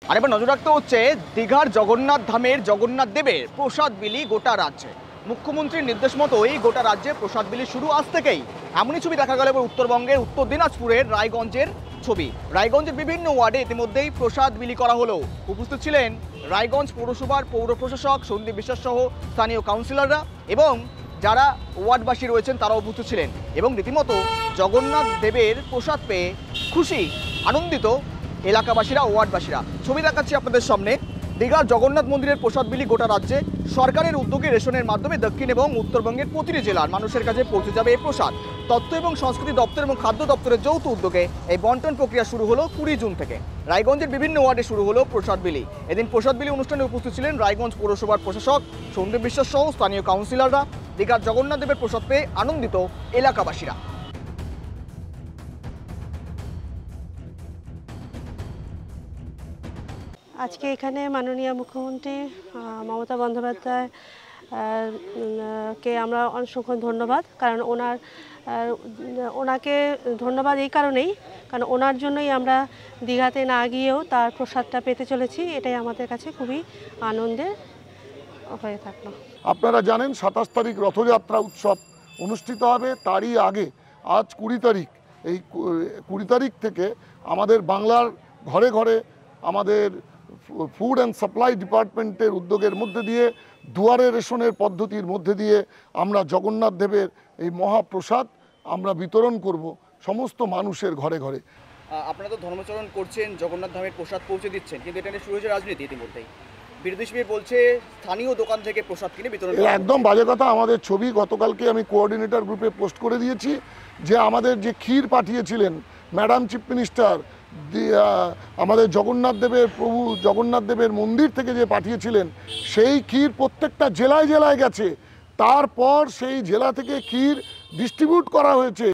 আর এবার নজর রাখতে হচ্ছে দীঘার জগন্নাথ ধামের জগন্নাথ দেবের প্রসাদ বিলি গোটা রাজ্যে। মুখ্যমন্ত্রীর নির্দেশ মতোই গোটা রাজ্যে প্রসাদ বিলি শুরু আজ থেকেই। এমনই ছবি দেখা গেল এবার উত্তরবঙ্গের উত্তর দিনাজপুরের রায়গঞ্জের ছবি। রায়গঞ্জের বিভিন্ন ওয়ার্ডে ইতিমধ্যেই প্রসাদ বিলি করা হলো। উপস্থিত ছিলেন রায়গঞ্জ পৌরসভার পৌর প্রশাসক সন্দীপ বিশ্বাস সহ স্থানীয় কাউন্সিলররা এবং যারা ওয়ার্ডবাসী রয়েছেন তারাও উপস্থিত ছিলেন এবং রীতিমতো জগন্নাথ দেবের প্রসাদ পেয়ে খুশি আনন্দিত এলাকাবাসীরা ওয়ার্ডবাসীরা। ছবি দেখাচ্ছি আপনাদের সামনে। দীঘার জগন্নাথ মন্দিরের প্রসাদ বিলি গোটা রাজ্যে সরকারের উদ্যোগে রেশনের মাধ্যমে দক্ষিণ এবং উত্তরবঙ্গের প্রতিটি জেলার মানুষের কাছে পৌঁছে যাবে এই প্রসাদ। তথ্য এবং সংস্কৃতি দপ্তর এবং খাদ্য দপ্তরের যৌথ উদ্যোগে এই বন্টন প্রক্রিয়া শুরু হলো 20 জুন থেকে। রায়গঞ্জের বিভিন্ন ওয়ার্ডে শুরু হলো প্রসাদ বিলি। এদিন প্রসাদ বিলি অনুষ্ঠানে উপস্থিত ছিলেন রায়গঞ্জ পৌরসভার প্রশাসক সন্দীপ বিশ্বাস সহ স্থানীয় কাউন্সিলররা। দীঘার জগন্নাথ দেবের প্রসাদ পেয়ে আনন্দিত এলাকাবাসীরা। আজকে এখানে মাননীয় মুখ্যমন্ত্রী মমতা বন্দ্যোপাধ্যায় কে আমরা অসংখ্য ধন্যবাদ, কারণ ওনাকে ধন্যবাদ এই কারণেই, কারণ ওনার জন্যই আমরা দীঘাতে না গিয়েও তার প্রসাদটা পেতে চলেছি। এটাই আমাদের কাছে খুবই আনন্দের হয়ে থাকলো। আপনারা জানেন 27 তারিখ রথযাত্রা উৎসব অনুষ্ঠিত হবে, তারই আগে আজ 20 তারিখ, এই 20 তারিখ থেকে আমাদের বাংলার ঘরে ঘরে আমাদের ফুড অ্যান্ড সাপ্লাই ডিপার্টমেন্টের উদ্যোগের মধ্যে দিয়ে দুয়ারে রেশনের পদ্ধতির মধ্যে দিয়ে আমরা জগন্নাথ দেবের এই মহাপ্রসাদ আমরা বিতরণ করব সমস্ত মানুষের ঘরে ঘরে। আপনারা তো ধর্মাচরণ করছেন, জগন্নাথ ধামের প্রসাদ পৌঁছে দিচ্ছেন, কিন্তু এটা নিয়ে শুরু হয়েছে রাজনীতি ইতিমধ্যেই। বিরোধী শিবির বলছে স্থানীয় দোকান থেকে প্রসাদ কিনে বিতরণ। একদম বাজে কথা। আমাদের ছবি গতকালকে আমি কোঅর্ডিনেটর গ্রুপে পোস্ট করে দিয়েছি যে আমাদের যে ক্ষীর পাঠিয়েছিলেন ম্যাডাম চিফ মিনিস্টার আমাদের জগন্নাথ দেবের মন্দির থেকে যে পাঠিয়েছিলেন, সেই ক্ষীর প্রত্যেকটা জেলায় জেলায় গেছে। তারপর সেই জেলা থেকে ক্ষীর ডিস্ট্রিবিউট করা হয়েছে।